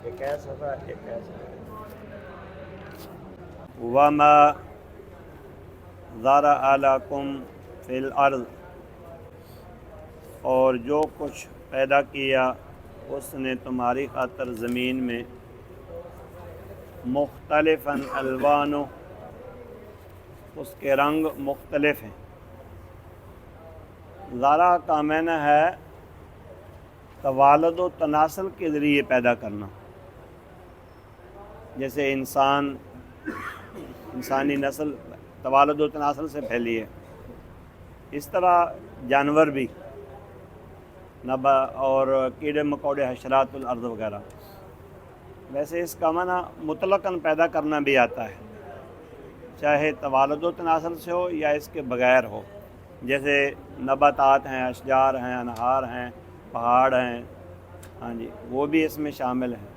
ایک ایسا تھا ایک ایسا وما ذرأ لکم فی الارض، اور جو کچھ پیدا کیا اس نے تمہاری خاطر زمین میں، مختلفاً الوانو، اس کے رنگ مختلف ہیں۔ ذرا کا معنی ہے توالد و تناسل کے ذریعے پیدا کرنا، جیسے انسانی نسل توالد و تناسل سے پھیلی ہے، اس طرح جانور بھی نبا اور کیڑے مکوڑے حشرات الارض وغیرہ۔ ویسے اس کا معنی مطلقاً پیدا کرنا بھی آتا ہے، چاہے توالد و تناسل سے ہو یا اس کے بغیر ہو، جیسے نباتات ہیں، اشجار ہیں، انہار ہیں، پہاڑ ہیں، ہاں جی، وہ بھی اس میں شامل ہیں۔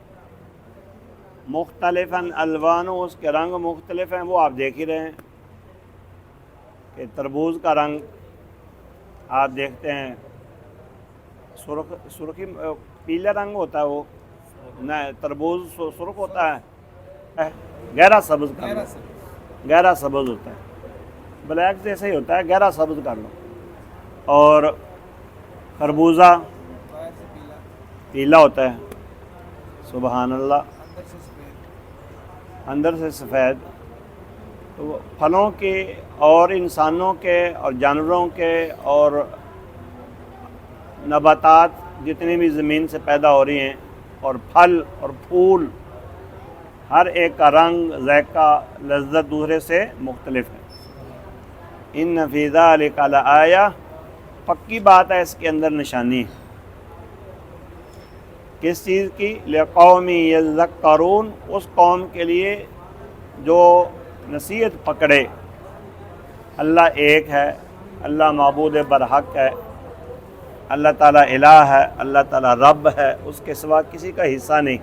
مختلفاً الوان، اس کے رنگ مختلف ہیں، وہ آپ دیکھ ہی رہے ہیں کہ تربوز کا رنگ آپ دیکھتے ہیں سرخی پیلا رنگ ہوتا ہے، وہ نہ تربوز سرخ ہوتا ہے، گہرا سبز کر لو، گہرا سبز ہوتا ہے، بلیک جیسا ہی ہوتا ہے، گہرا سبز کر لو۔ اور خربوزہ پیلا ہوتا ہے، سبحان اللہ، اندر سے سفید۔ تو پھلوں کے اور انسانوں کے اور جانوروں کے اور نباتات جتنی بھی زمین سے پیدا ہو رہی ہیں، اور پھل اور پھول، ہر ایک کا رنگ، ذائقہ، لذت دوسرے سے مختلف ہے۔ ان فی ذلک لآیہ، پکی بات ہے، اس کے اندر نشانی ہے۔ کس چیز کی؟ لقوم یذکرون، اس قوم کے لیے جو نصیحت پکڑے، اللہ ایک ہے، اللہ معبود برحق ہے، اللہ تعالیٰ الہ ہے، اللہ تعالیٰ رب ہے، اس کے سوا کسی کا حصہ نہیں۔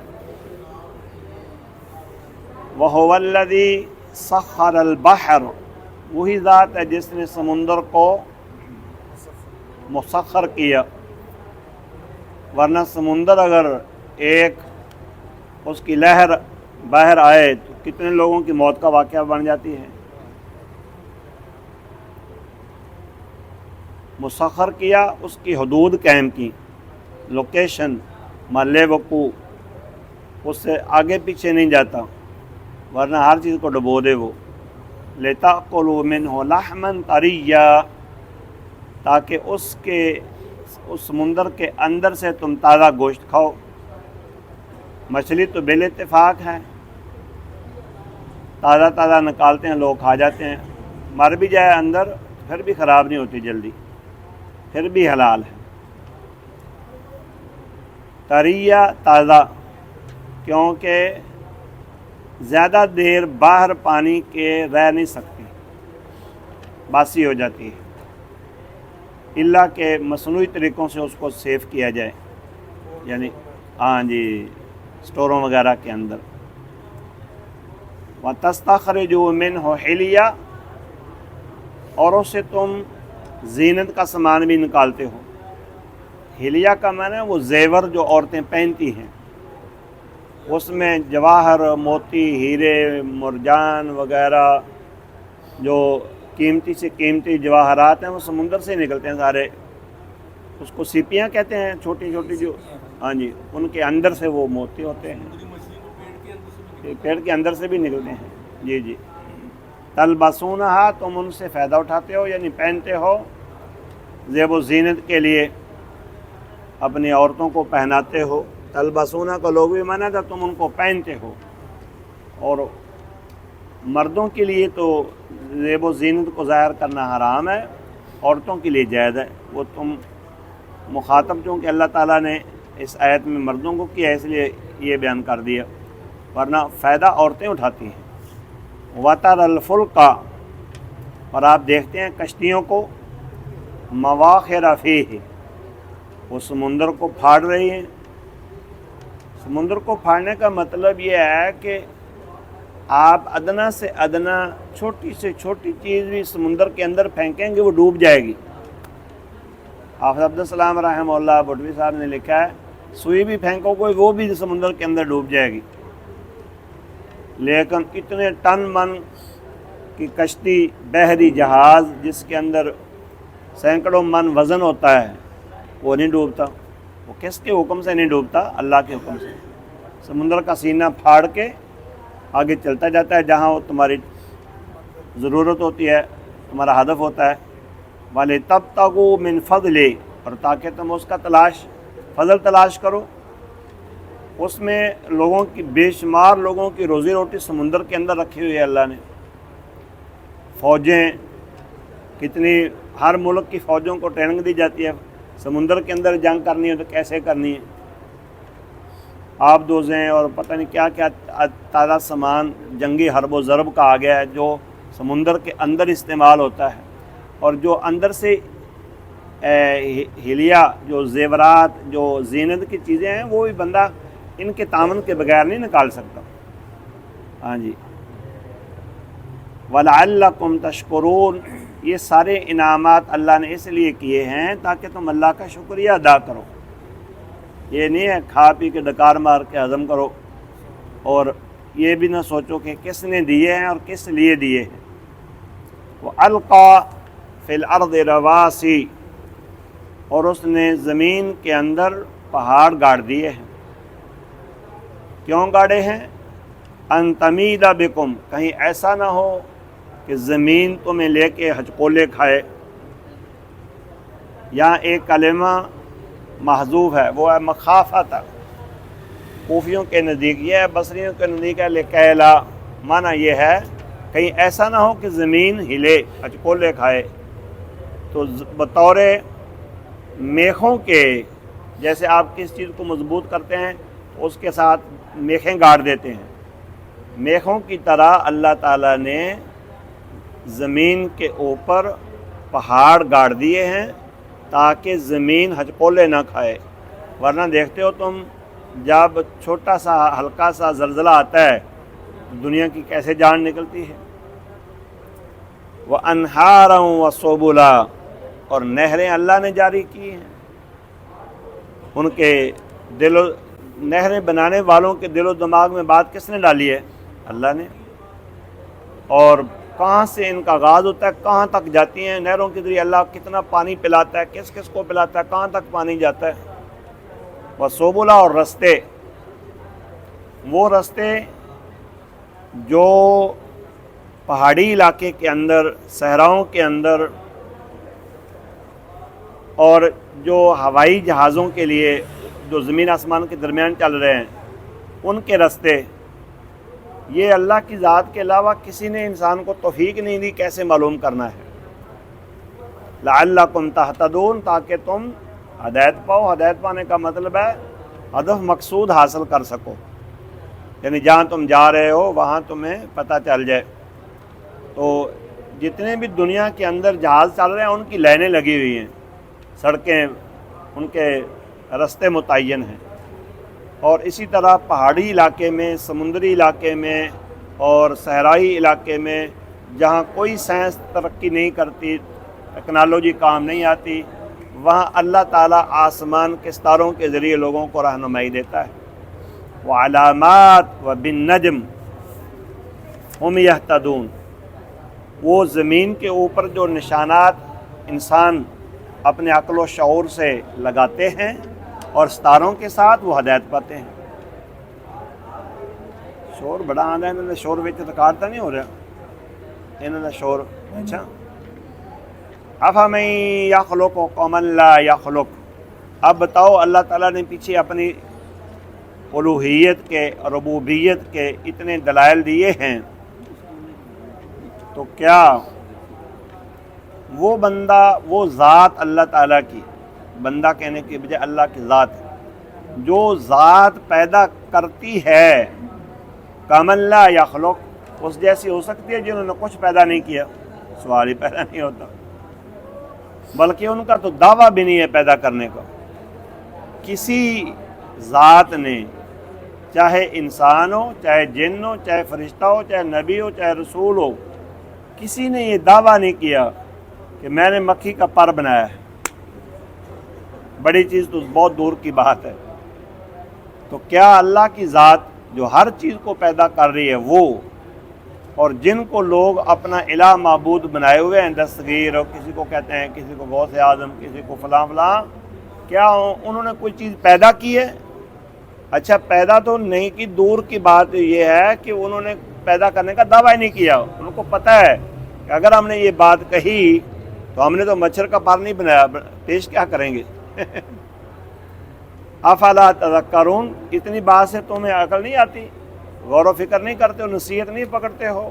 وَهُوَ الَّذِي سَخَّرَ الْبَحْرَ، وہی ذات ہے جس نے سمندر کو مسخر کیا، ورنہ سمندر اگر ایک اس کی لہر باہر آئے تو کتنے لوگوں کی موت کا واقعہ بن جاتی ہے۔ مسخر کیا، اس کی حدود قائم کی، لوکیشن، محل وقوع، اس سے آگے پیچھے نہیں جاتا، ورنہ ہر چیز کو ڈبو دے وہ۔ لِتَأْكُلُوا مِنْهُ لَحْمًا طَرِيًّا، تاکہ اس سمندر کے اندر سے تم تازہ گوشت کھاؤ۔ مچھلی تو بال اتفاق ہے، تازہ نکالتے ہیں لوگ، کھا جاتے ہیں، مر بھی جائے اندر پھر بھی خراب نہیں ہوتی جلدی، پھر بھی حلال ہے۔ طریہ، تازہ، کیونکہ زیادہ دیر باہر پانی کے رہ نہیں سکتی، باسی ہو جاتی ہے، الا کہ مصنوعی طریقوں سے اس کو سیو کیا جائے، یعنی ہاں جی، سٹوروں وغیرہ کے اندر۔ وَتَسْتَخْرِجُوا مِنْهُ حِلْيَةً، اور اس سے تم زینت کا سامان بھی نکالتے ہو۔ حلیہ کا معنی ہے وہ زیور جو عورتیں پہنتی ہیں، اس میں جواہر، موتی، ہیرے، مرجان وغیرہ جو قیمتی سے قیمتی جواہرات ہیں، وہ سمندر سے نکلتے ہیں سارے، اس کو سیپیاں کہتے ہیں، چھوٹی چھوٹی جو، ہاں جی، ان کے اندر سے وہ موتی ہوتے ہیں، پیڑ کے اندر سے بھی نکلتے ہیں، جی جی۔ تلبسونہا، تم ان سے فائدہ اٹھاتے ہو، یعنی پہنتے ہو، زیب و زینت کے لیے اپنی عورتوں کو پہناتے ہو۔ تلبسونہ کا لوگ بھی مانا تھا، تم ان کو پہنتے ہو، اور مردوں کے لیے تو زیب و زینت کو ظاہر کرنا حرام ہے، عورتوں کے لیے جائز ہے۔ وہ تم مخاطب چونکہ اللہ تعالیٰ نے اس آیت میں مردوں کو کیا، اس لیے یہ بیان کر دیا، ورنہ فائدہ عورتیں اٹھاتی ہیں۔ وَتَرَى الْفُلْكَ، اور آپ دیکھتے ہیں کشتیوں کو، مَوَاخِرَ فِيهِ، وہ سمندر کو پھاڑ رہی ہیں۔ سمندر کو پھاڑنے کا مطلب یہ ہے کہ آپ ادنا سے ادنا چھوٹی سے چھوٹی چیز بھی سمندر کے اندر پھینکیں گے، وہ ڈوب جائے گی۔ حافظ عبدالسلام رحمہ اللہ بٹوی صاحب نے لکھا ہے سوئی بھی پھینکو کوئی وہ بھی سمندر کے اندر ڈوب جائے گی، لیکن اتنے ٹن من کی کشتی، بحری جہاز جس کے اندر سینکڑوں من وزن ہوتا ہے، وہ نہیں ڈوبتا۔ وہ کس کے حکم سے نہیں ڈوبتا؟ اللہ کے حکم سے۔ سمندر کا سینہ پھاڑ کے آگے چلتا جاتا ہے جہاں وہ تمہاری ضرورت ہوتی ہے، تمہارا ہدف ہوتا ہے۔ وَلِتَبْتَغُوا مِنْ فَضْلِهِ، اور تاکہ تم اس کا فضل تلاش کرو۔ اس میں لوگوں کی، بے شمار لوگوں کی روزی روٹی سمندر کے اندر رکھی ہوئی ہے اللہ نے۔ فوجیں کتنی، ہر ملک کی فوجوں کو ٹریننگ دی جاتی ہے، سمندر کے اندر جنگ کرنی ہے تو کیسے کرنی ہے، آب دوزیں اور پتہ نہیں کیا کیا تازہ سامان جنگی حرب و ضرب کا آ گیا ہے جو سمندر کے اندر استعمال ہوتا ہے۔ اور جو اندر سے ہلیا، جو زیورات، جو زینت کی چیزیں ہیں، وہ بھی بندہ ان کے تعاون کے بغیر نہیں نکال سکتا۔ ہاں جی، وَلَعَلَّكُمْ تَشْكُرُونَ، یہ سارے انعامات اللہ نے اس لیے کیے ہیں تاکہ تم اللہ کا شکریہ ادا کرو۔ یہ نہیں ہے کھا پی کے ڈکار مار کے ہضم کرو، اور یہ بھی نہ سوچو کہ کس نے دیے ہیں اور کس لیے دیے ہیں۔ وَأَلْقَى فِي الْأَرْضِ رَوَاسِي، اور اس نے زمین کے اندر پہاڑ گاڑ دیے ہیں۔ کیوں گاڑے ہیں؟ ان تمید بکم، کہیں ایسا نہ ہو کہ زمین تمہیں لے کے ہچکولے کھائے۔ یہاں ایک کلمہ محذوف ہے، وہ ہے مخافت۔ کوفیوں کے نزدیک یہ ہے، بصریوں کے نزدیک ہے لکیلا، معنی یہ ہے کہیں ایسا نہ ہو کہ زمین ہلے، ہچکولے کھائے۔ تو بطور میخوں کے، جیسے آپ کس چیز کو مضبوط کرتے ہیں اس کے ساتھ میخیں گاڑ دیتے ہیں، میخوں کی طرح اللہ تعالیٰ نے زمین کے اوپر پہاڑ گاڑ دیے ہیں تاکہ زمین ہچکولے نہ کھائے۔ ورنہ دیکھتے ہو تم، جب چھوٹا سا ہلکا سا زلزلہ آتا ہے دنیا کی کیسے جان نکلتی ہے۔ وَأَنْهَارًا وَسُبُلًا، اور نہریں اللہ نے جاری کی ہیں۔ ان کے نہریں بنانے والوں کے دل و دماغ میں بات کس نے ڈالی ہے؟ اللہ نے۔ اور کہاں سے ان کا آغاز ہوتا ہے، کہاں تک جاتی ہیں نہروں کے ذریعے اللہ کتنا پانی پلاتا ہے، کس کس کو پلاتا ہے، کہاں تک پانی جاتا ہے۔ وَسُبُلًا، اور رستے، وہ رستے جو پہاڑی علاقے کے اندر، صحراؤں کے اندر، اور جو ہوائی جہازوں کے لیے جو زمین آسمان کے درمیان چل رہے ہیں ان کے رستے، یہ اللہ کی ذات کے علاوہ کسی نے انسان کو توفیق نہیں دی کیسے معلوم کرنا ہے۔ لعلکم تہتدون، تاکہ تم ہدایت پاؤ۔ ہدایت پانے کا مطلب ہے ہدف مقصود حاصل کر سکو، یعنی جہاں تم جا رہے ہو وہاں تمہیں پتہ چل جائے۔ تو جتنے بھی دنیا کے اندر جہاز چل رہے ہیں ان کی لائنیں لگی ہوئی ہیں، سڑکیں، ان کے رستے متعین ہیں۔ اور اسی طرح پہاڑی علاقے میں، سمندری علاقے میں اور صحرائی علاقے میں جہاں کوئی سائنس ترقی نہیں کرتی، ٹیکنالوجی کام نہیں آتی، وہاں اللہ تعالیٰ آسمان کے ستاروں کے ذریعے لوگوں کو رہنمائی دیتا ہے۔ وعلامات وبالنجم ہم یہتدون، وہ زمین کے اوپر جو نشانات انسان اپنے عقل و شعور سے لگاتے ہیں اور ستاروں کے ساتھ وہ ہدایت پاتے ہیں۔ شور بڑا آندا ہے، انہوں نے شور وچ رکارتا نہیں ہو رہا، انہوں نے شور۔ اچھا، افمن یخلق قوما لا یخلق، اب بتاؤ اللہ تعالیٰ نے پیچھے اپنی الوہیت کے، ربوبیت کے اتنے دلائل دیے ہیں، تو کیا وہ بندہ، وہ ذات اللہ تعالیٰ کی، بندہ کہنے کی بجائے اللہ کی ذات ہے، جو ذات پیدا کرتی ہے، کمن لا یخلق، اس جیسی ہو سکتی ہے جنہوں نے کچھ پیدا نہیں کیا؟ سوال ہی پیدا نہیں ہوتا، بلکہ ان کا تو دعویٰ بھی نہیں ہے پیدا کرنے کا۔ کسی ذات نے، چاہے انسان ہو، چاہے جن ہو، چاہے فرشتہ ہو، چاہے نبی ہو، چاہے رسول ہو، کسی نے یہ دعویٰ نہیں کیا کہ میں نے مکھی کا پر بنایا ہے۔ بڑی چیز تو بہت دور کی بات ہے، تو کیا اللہ کی ذات جو ہر چیز کو پیدا کر رہی ہے وہ، اور جن کو لوگ اپنا الہ معبود بنائے ہوئے ہیں، دستگیر، اور کسی کو کہتے ہیں، کسی کو غوث اعظم، کسی کو فلاں فلاں، کیا انہوں نے کوئی چیز پیدا کی ہے؟ اچھا پیدا تو نہیں کی، دور کی بات یہ ہے کہ انہوں نے پیدا کرنے کا دعویٰ ہی نہیں کیا۔ ان کو پتہ ہے کہ اگر ہم نے یہ بات کہی تو ہم نے تو مچھر کا پر نہیں بنایا، پیش کیا کریں گے؟ افلا تذکرون، اتنی بات سے تمہیں عقل نہیں آتی، غور و فکر نہیں کرتے ہو، نصیحت نہیں پکڑتے ہو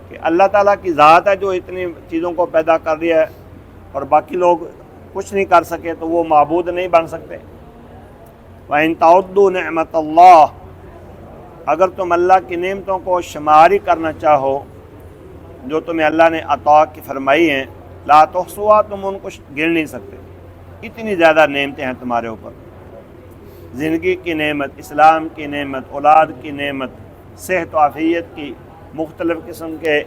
کہ اللہ تعالیٰ کی ذات ہے جو اتنی چیزوں کو پیدا کر رہی ہے اور باقی لوگ کچھ نہیں کر سکے تو وہ معبود نہیں بن سکتے۔ وَإِن تَعُدُّوا نِعْمَتَ اللَّهِ، اگر تم اللہ کی نعمتوں کو شماری کرنا چاہو جو تمہیں اللہ نے عطا کی فرمائی ہیں، لا تحصوها، تم ان کو گن نہیں سکتے، اتنی زیادہ نعمتیں ہیں تمہارے اوپر۔ زندگی کی نعمت، اسلام کی نعمت، اولاد کی نعمت، صحت و عافیت کی، مختلف قسم کے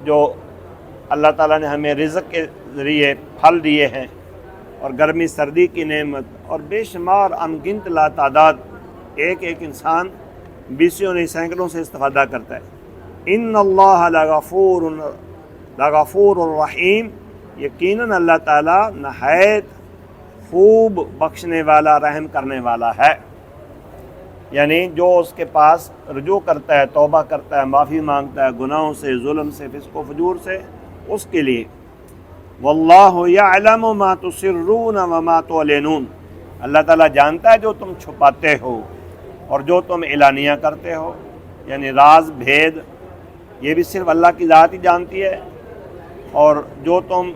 جو اللہ تعالیٰ نے ہمیں رزق کے ذریعے پھل دیے ہیں، اور گرمی سردی کی نعمت، اور بے شمار انگنت لا تعداد، ایک ایک انسان بیسیوں نہیں سینکڑوں سے استفادہ کرتا ہے۔ ان اللہ لغفور الرحیم، یقیناً اللہ تعالیٰ نہایت خوب بخشنے والا، رحم کرنے والا ہے۔ یعنی جو اس کے پاس رجوع کرتا ہے، توبہ کرتا ہے، معافی مانگتا ہے گناہوں سے، ظلم سے، فسق و فجور سے، اس کے لیے۔ واللہ یعلم ما تسرون وما تعلنون، اللہ تعالیٰ جانتا ہے جو تم چھپاتے ہو اور جو تم اعلانیہ کرتے ہو، یعنی راز بھید یہ بھی صرف اللہ کی ذات ہی جانتی ہے، اور جو تم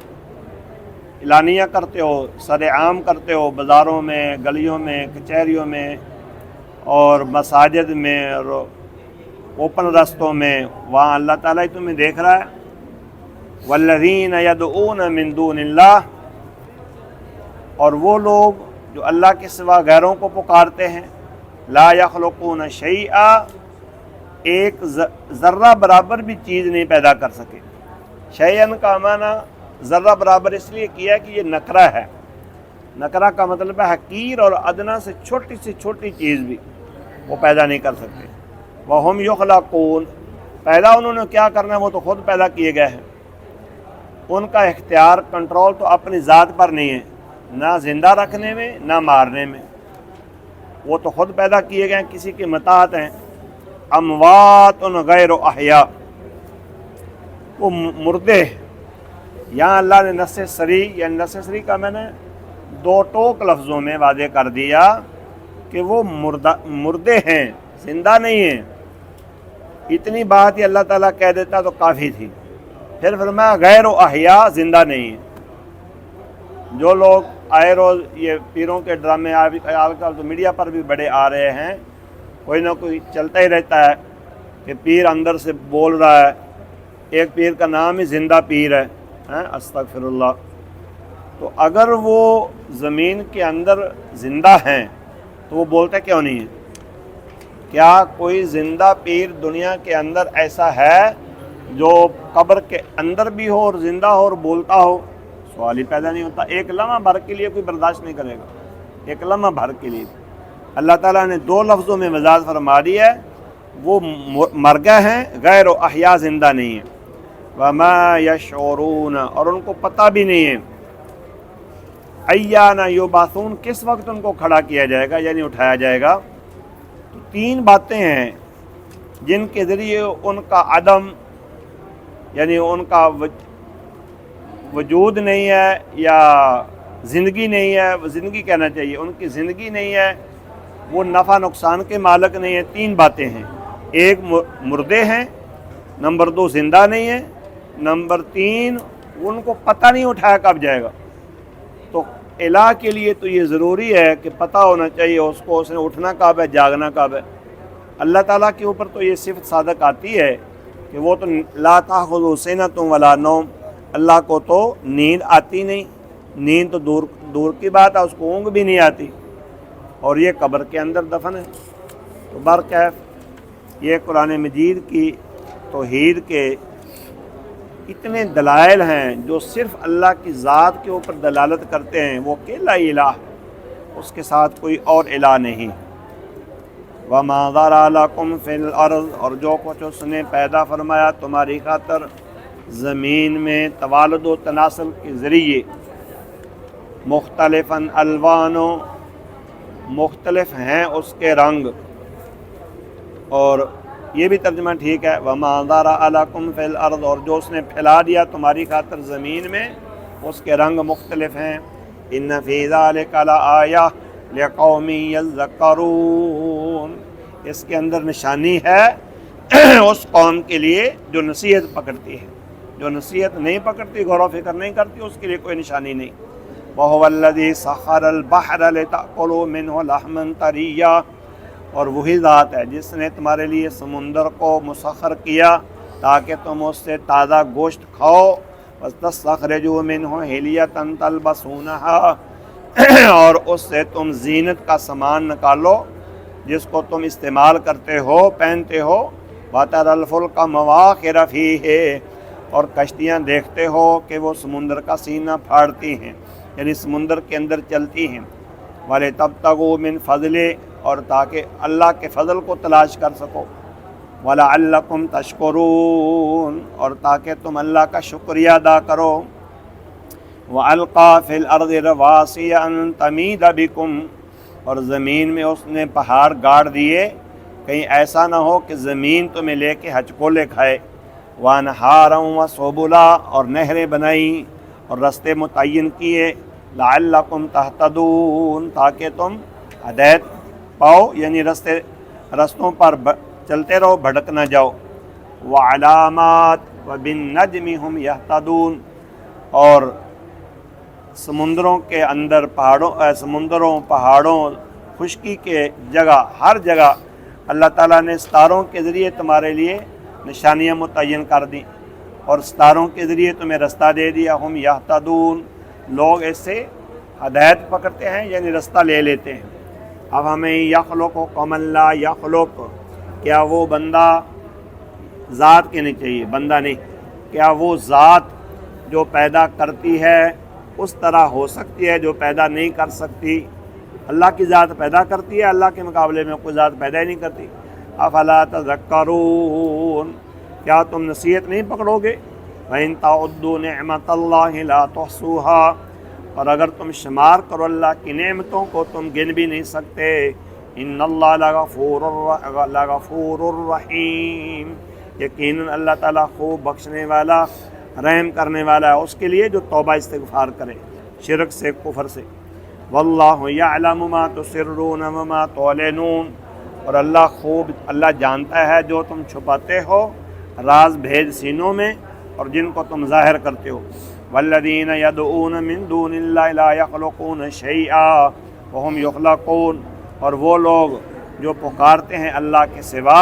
اعلانیہ کرتے ہو، سر عام کرتے ہو، بازاروں میں، گلیوں میں، کچہریوں میں، اور مساجد میں، اور اوپن رستوں میں، وہاں اللہ تعالیٰ ہی تمہیں دیکھ رہا ہے۔ والذین یدعون من دون اللہ، اور وہ لوگ جو اللہ کے سوا غیروں کو پکارتے ہیں، لا یخلقون شیئا، ایک ذرہ برابر بھی چیز نہیں پیدا کر سکے۔ شیئن کا معنی ذرہ برابر اس لیے کیا کہ یہ نکرہ ہے، نکرہ کا مطلب ہے حقیر اور ادنا سے چھوٹی سے چھوٹی چیز بھی وہ پیدا نہیں کر سکتے۔ وہم یخلقون، پیدا انہوں نے کیا کرنا ہے، وہ تو خود پیدا کیے گئے ہیں، ان کا اختیار، کنٹرول تو اپنی ذات پر نہیں ہے، نہ زندہ رکھنے میں نہ مارنے میں، وہ تو خود پیدا کیے گئے ہیں، کسی کی متاحت ہیں۔ اموات غیر احیاء، وہ مردے، یہاں اللہ نے نص صریح، یعنی نص صریح کا میں نے دو ٹوک لفظوں میں واضح کر دیا کہ وہ مردے ہیں، زندہ نہیں ہیں۔ اتنی بات ہی اللہ تعالیٰ کہہ دیتا تو کافی تھی، پھر فرمایا غیر احیاء، زندہ نہیں ہیں۔ جو لوگ آئے روز یہ پیروں کے ڈرامے آج کل تو میڈیا پر بھی بڑے آ رہے ہیں، کوئی نہ کوئی چلتا ہی رہتا ہے کہ پیر اندر سے بول رہا ہے، ایک پیر کا نام ہی زندہ پیر ہے، استغفر اللہ۔ تو اگر وہ زمین کے اندر زندہ ہیں تو وہ بولتے کیوں نہیں ہیں؟ کیا کوئی زندہ پیر دنیا کے اندر ایسا ہے جو قبر کے اندر بھی ہو اور زندہ ہو اور بولتا ہو؟ سوال ہی پیدا نہیں ہوتا۔ ایک لمحہ بھر کے لیے کوئی برداشت نہیں کرے گا، ایک لمحہ بھر کے لیے۔ اللہ تعالیٰ نے دو لفظوں میں وضاحت فرما دی ہے، وہ مر گئے ہیں، غیر احیاء، زندہ نہیں ہیں۔ وما یشعرون، اور ان کو پتہ بھی نہیں ہے، ایان یبعثون، کس وقت ان کو کھڑا کیا جائے گا، یعنی اٹھایا جائے گا۔ تو تین باتیں ہیں جن کے ذریعے ان کا عدم، یعنی ان کا وجود نہیں ہے یا زندگی نہیں ہے، زندگی کہنا چاہیے، ان کی زندگی نہیں ہے، وہ نفع نقصان کے مالک نہیں ہے۔ تین باتیں ہیں، ایک مردے ہیں، نمبر دو زندہ نہیں ہے، نمبر تین ان کو پتہ نہیں اٹھایا کب جائے گا۔ تو الہ کے لیے تو یہ ضروری ہے کہ پتہ ہونا چاہیے اس کو، اس نے اٹھنا کب ہے، جاگنا کب ہے۔ اللہ تعالیٰ کے اوپر تو یہ صفت صادق آتی ہے کہ وہ تو لا تأخذہ سنۃ ولا نوم، اللہ کو تو نیند آتی نہیں، نیند تو دور کی بات ہے، اس کو اونگ بھی نہیں آتی، اور یہ قبر کے اندر دفن ہے۔ تو برکیف یہ قرآن مجید کی توحید کے اتنے دلائل ہیں جو صرف اللہ کی ذات کے اوپر دلالت کرتے ہیں، وہ اکیلا الہ، اس کے ساتھ کوئی اور الہ نہیں۔ وما ذرأ لکم فی الارض، اور جو کچھ اس نے پیدا فرمایا تمہاری خاطر زمین میں توالد و تناسل کے ذریعے، مختلفاً الوانو، مختلف ہیں اس کے رنگ، اور یہ بھی ترجمہ ٹھیک ہے، وما ذرأ لکم فی الارض، اور جو اس نے پھیلا دیا تمہاری خاطر زمین میں اس کے رنگ مختلف ہیں، ان فی ذلک لآیہ لقوم یذکرون، اس کے اندر نشانی ہے اس قوم کے لیے جو نصیحت پکڑتی ہے، جو نصیحت نہیں پکڑتی، غور و فکر نہیں کرتی، اس کے لیے کوئی نشانی نہیں۔ وَهُوَ الَّذِي سَخَّرَ الْبَحْرَ لِتَأْكُلُوا مِنْهُ لَحْمًا طَرِيًّا، اور وہی ذات ہے جس نے تمہارے لیے سمندر کو مسخر کیا تاکہ تم اس سے تازہ گوشت کھاؤ، وَتَسْتَخْرِجُوا مِنْهُ حِلْيَةً تَلْبَسُونَهَا، اور اس سے تم زینت کا سامان نکالو جس کو تم استعمال کرتے ہو، پہنتے ہو، وَتَرَى الْفُلْكَ مَوَاخِرَ فِيهِ، اور کشتیاں دیکھتے ہو کہ وہ سمندر کا سینہ پھاڑتی ہیں، یعنی سمندر کے اندر چلتی ہیں، وَلِتَبْتَغُوا مِنْ فَضْلِهِ، اور تاکہ اللہ کے فضل کو تلاش کر سکو، وَلَعَلَّكُمْ تَشْكُرُونَ، اور تاکہ تم اللہ کا شکریہ ادا کرو، وَأَلْقَى فِي الْأَرْضِ رَوَاسِيَ أَن تَمِيدَ بِكُمْ، اور زمین میں اس نے پہاڑ گاڑ دیے کہیں ایسا نہ ہو کہ زمین تمہیں لے کے ہچکولے کھائے، وَأَنْهَارًا وَسُبُلًا، اور نہریں بنائیں اور رستے متعین کیے، لَعَلَّكُمْ تَهْتَدُونَ، تاکہ تم ہدایت پاؤ، یعنی رستوں پر چلتے رہو، بھٹک نہ جاؤ، وَعَلَامَاتٍ وَبِالنَّجْمِ هُمْ يَهْتَدُونَ، اور سمندروں کے اندر پہاڑوں خشکی کے جگہ، ہر جگہ اللہ تعالیٰ نے ستاروں کے ذریعے تمہارے لیے نشانیاں متعین کر دیں، اور ستاروں کے ذریعے تمہیں رستہ دے دیا، ہم یہتدون، لوگ اس سے ہدایت پکڑتے ہیں، یعنی رستہ لے لیتے ہیں۔ اب ہمیں یخلق قوم لا یخلق، کیا وہ بندہ، ذات کہنی چاہیے بندہ نہیں، کیا وہ ذات جو پیدا کرتی ہے اس طرح ہو سکتی ہے جو پیدا نہیں کر سکتی؟ اللہ کی ذات پیدا کرتی ہے، اللہ کے مقابلے میں کوئی ذات پیدا ہی نہیں کرتی۔ افلا تذکرون، کیا تم نصیحت نہیں پکڑو گے؟ وَإِن تَعُدُّوا نِعْمَةَ اللَّهِ لَا تُحْصُوهَا، اور اگر تم شمار کرو اللہ کی نعمتوں کو تم گن بھی نہیں سکتے۔ ان اللہ لغفور الرحیم، یقیناً اللہ تعالیٰ خوب بخشنے والا، رحم کرنے والا ہے اس کے لیے جو توبہ استغفار کرے شرک سے، کفر سے۔ واللہ یعلم ما تسرون وما تعلنون، اور اللہ جانتا ہے جو تم چھپاتے ہو، راز بھید سینوں میں، اور جن کو تم ظاہر کرتے ہو۔ والذین یدعون من دون اللہ لا یخلقون شیئا وہم یخلقون، اور وہ لوگ جو پکارتے ہیں اللہ کے سوا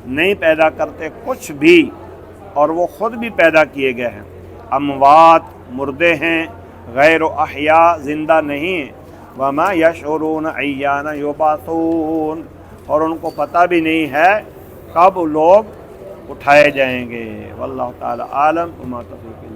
نہیں پیدا کرتے کچھ بھی، اور وہ خود بھی پیدا کیے گئے ہیں۔ اموات، مردے ہیں، غیر احیاء، زندہ نہیں، وما یشعرون ایان یبعثون، اور ان کو پتہ بھی نہیں ہے کب لوگ اٹھائے جائیں گے۔ واللہ تعالی عالم وما توفیق